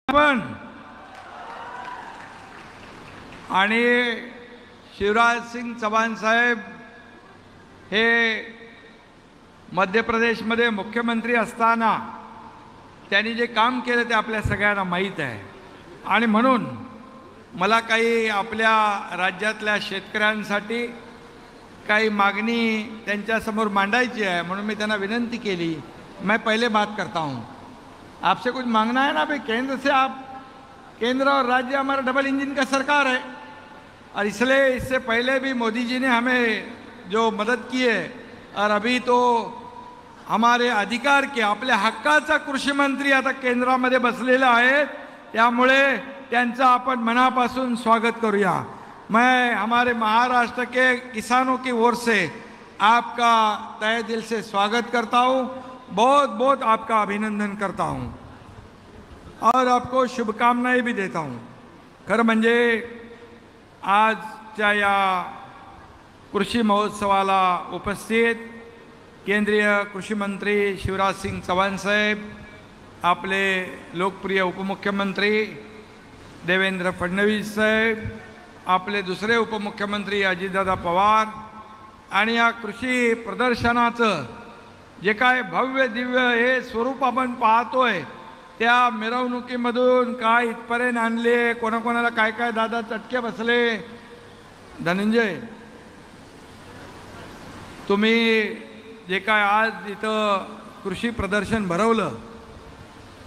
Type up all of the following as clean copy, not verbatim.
पण आणि शिवराज सिंग चौहान साहेब हे मध्य प्रदेशमध्ये मुख्यमंत्री असताना त्यांनी जे काम केलं ते आपल्या सगळ्यांना माहीत आहे। आणि म्हणून मला काही आपल्या राज्यातल्या शेतकऱ्यांसाठी काही मागणी त्यांच्यासमोर मांडायची है, म्हणून मैं त्यांना विनंती केली। मैं पहले बात करता हूँ, आपसे कुछ मांगना है ना भाई। केंद्र से आप, केंद्र और राज्य हमारा डबल इंजन का सरकार है, और इसलिए इससे पहले भी मोदी जी ने हमें जो मदद की है, और अभी तो हमारे अधिकार के आपल्या हक्काचा कृषी मंत्री आता केंद्रामध्ये बसलेला आहे, त्यामुळे त्यांचं आपण मनापासून स्वागत करूया। मैं हमारे महाराष्ट्र के किसानों की ओर से आपका तहे दिल से स्वागत करता हूँ, बहुत बहुत आपका अभिनंदन करता हूँ और आपको शुभकामनाएं भी देता हूँ। खरं म्हणजे आजच्या या कृषी महोत्सवाला उपस्थित केंद्रीय कृषी मंत्री शिवराज सिंग चौहान साहेब, आपले लोकप्रिय उपमुख्यमंत्री देवेंद्र फडणवीस साहेब, आपले दुसरे उपमुख्यमंत्री अजितदादा पवार, आणि या कृषी प्रदर्शनाचं जे काय भव्य दिव्य हे स्वरूप आपण पाहतोय, त्या मिरवणुकीमधून काय इथपर्यंत आणले, कोणाकोणाला काय काय दादा चटके बसले। धनंजय, तुम्ही जे काय आज इथं कृषी प्रदर्शन भरवलं,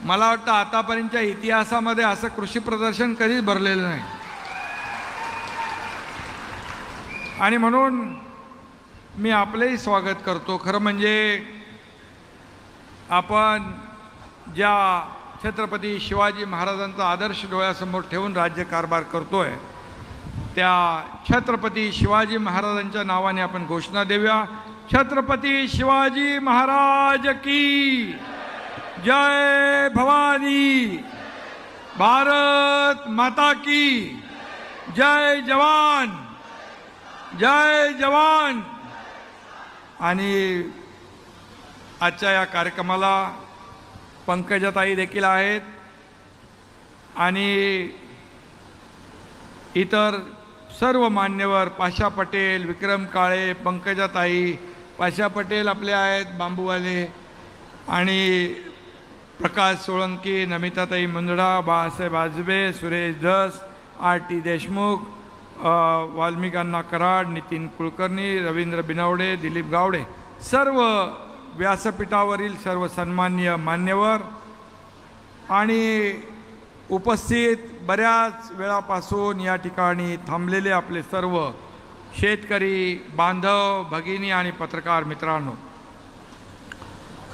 मला वाटतं आतापर्यंतच्या इतिहासामध्ये असं कृषी प्रदर्शन कधीच भरलेलं नाही। आणि म्हणून मी आपलेही स्वागत करतो। खरं म्हणजे आपण ज्या छत्रपती शिवाजी महाराजांचा आदर्श डोळ्यासमोर ठेवून राज्यकारभार करतोय, त्या छत्रपती शिवाजी महाराजांच्या नावाने आपण घोषणा देऊया। छत्रपती शिवाजी महाराज की जय भवानी, भारत माता की जय, जवान जय जवान। आणि आजच्या या कार्यक्रमाला पंकजाताई देखील आहेत आणि इतर सर्व मान्यवर, पाशा पटेल, विक्रम काळे, पंकजाताई, पाशा पटेल आपले आहेत बांबूवाले, आणि प्रकाश सोळंकी, नमिताताई मुंदडा, बाळासाहेब आजबे, सुरेश धस, आर.टी. देशमुख, वाल्मिकांना कराड, नितीन कुलकर्णी, रवींद्र बिनवडे, दिलीप गावडे, सर्व व्यासपीठावरील सर्व सन्माननीय मान्यवर आणि उपस्थित बऱ्याच वेळापासून या ठिकाणी थांबलेले आपले सर्व शेतकरी बांधव, भगिनी आणि पत्रकार मित्रांनो,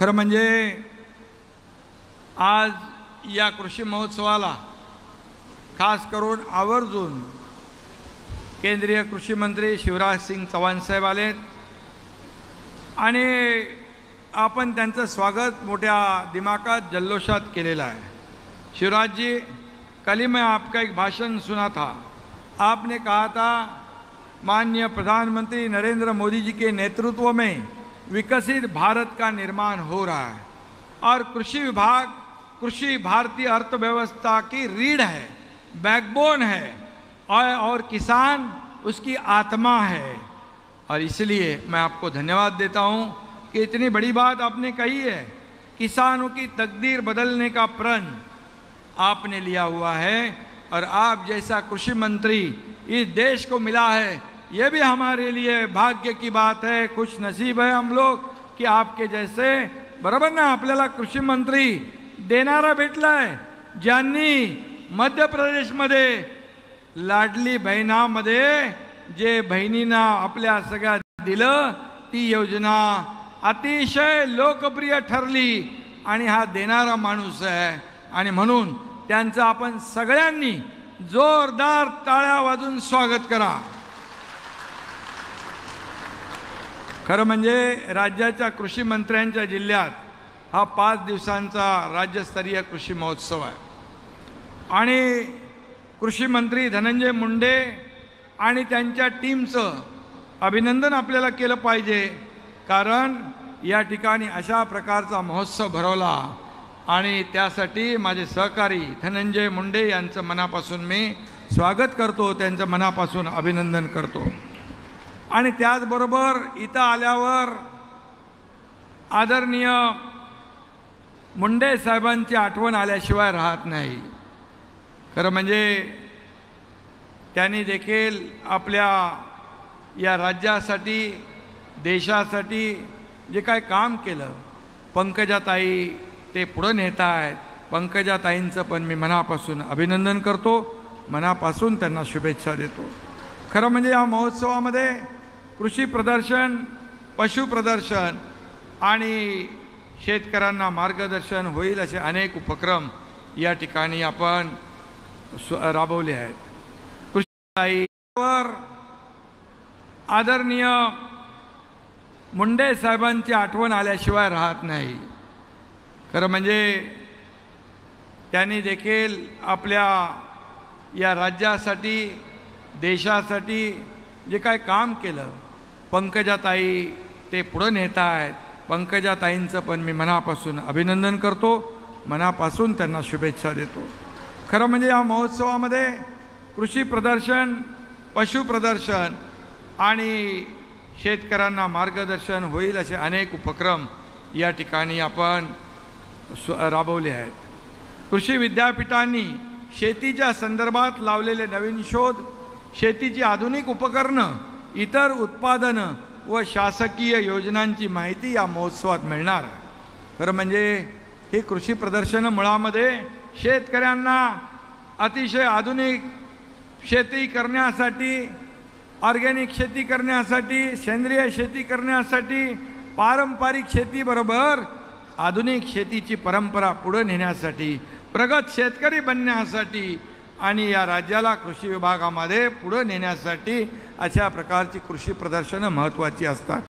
खरं म्हणजे आज या कृषी महोत्सवाला खास करून आवर्जून केंद्रीय कृषी मंत्री शिवराज सिंग चौहान साहेब आले आणि आपण त्यांचं स्वागत मोठ्या दिमाखात जल्लोषात केलेलं आहे। शिवराज जी, कल ही मैं आपका एक भाषण सुना था, आपने कहा था माननीय प्रधानमंत्री नरेंद्र मोदी जी के नेतृत्व में विकसित भारत का निर्माण हो रहा है, और कृषि विभाग कृषि भारतीय अर्थव्यवस्था की रीढ़ है, बैकबोन है, और किसान उसकी आत्मा है। और इसलिए मैं आपको धन्यवाद देता हूं कि इतनी बड़ी बात आपने कही है। किसानों की तकदीर बदलने का प्रण आपने लिया हुआ है, और आप जैसा कृषि मंत्री इस देश को मिला है, ये भी हमारे लिए भाग्य की बात है। खुश नसीब है हम लोग कि आपके जैसे, बरोबर ना, आपल्याला कृषी मंत्री देणारा भेटलाय, ज्यांनी मध्य प्रदेशमध्ये लाडली बहिणामध्ये जे बहिणींना आपल्या सगळ्या दिलं, ती योजना अतिशय लोकप्रिय ठरली, आणि हा देणारा माणूस आहे। आणि म्हणून त्यांचं आपण सगळ्यांनी जोरदार टाळ्या वाजवून स्वागत करा। खरं म्हणजे राज्याच्या कृषी मंत्र्यांच्या जिल्ह्यात हा 5 दिवसांचा राज्यस्तरीय कृषी महोत्सव आहे, आणि कृषी मंत्री धनंजय मुंडे आणि त्यांच्या टीमचं अभिनंदन आपल्याला केलं पाहिजे, कारण या ठिकाणी अशा प्रकारचा महोत्सव भरवला आणि त्यासाठी माझे सहकारी धनंजय मुंडे यांचं मनापासून मी स्वागत करतो, त्यांचं मनापासून अभिनंदन करतो। आणि त्याचबरोबर इथं आल्यावर आदरणीय मुंडे साहेबांची आठवण आल्याशिवाय राहत नाही। खरं म्हणजे त्यांनी देखील आपल्या या राज्यासाठी देशासाठी जे काय काम केलं, पंकजाताई ते पुढं नेत आहेत। पंकजाताईंचं पण मी मनापासून अभिनंदन करतो, मनापासून त्यांना शुभेच्छा देतो। खरं म्हणजे या महोत्सवामध्ये कृषी प्रदर्शन, पशु प्रदर्शन आणि शेतकऱ्यांना मार्गदर्शन होईल असे अनेक उपक्रम या ठिकाणी आपण राबवले आहेत। कृषीवर आदरणीय मुंडे साहेबांची आठवण आल्याशिवाय राहत नाही। खरं म्हणजे त्यांनी देखील आपल्या या राज्यासाठी देशासाठी जे काय काम केलं, पंकजाताई ते पुढं नेत आहेत। पंकजाताईंचं पण मी मनापासून अभिनंदन करतो, मनापासून त्यांना शुभेच्छा देतो। खरं म्हणजे या महोत्सवामध्ये कृषी प्रदर्शन, पशु प्रदर्शन आणि शेतकऱ्यांना मार्गदर्शन होईल असे अनेक उपक्रम या ठिकाणी आपण राबवले आहेत। कृषी विद्यापीठांनी शेतीच्या संदर्भात लावलेले नवीन शोध, शेतीची आधुनिक उपकरणं, इतर उत्पादनं व शासकीय योजनांची माहिती या महोत्सवात मिळणार। खरं म्हणजे ही कृषी प्रदर्शनं मुळामध्ये शेतकऱ्यांना अतिशय आधुनिक शेती करण्यासाठी, ऑर्गॅनिक शेती करण्यासाठी, सेंद्रिय शेती करण्यासाठी, पारंपरिक शेतीबरोबर आधुनिक शेतीची परंपरा पुढे नेण्यासाठी, प्रगत शेतकरी बनण्यासाठी आणि या राज्याला कृषी विभागामध्ये पुढे नेण्यासाठी अशा प्रकारची कृषी प्रदर्शनं महत्त्वाची असतात।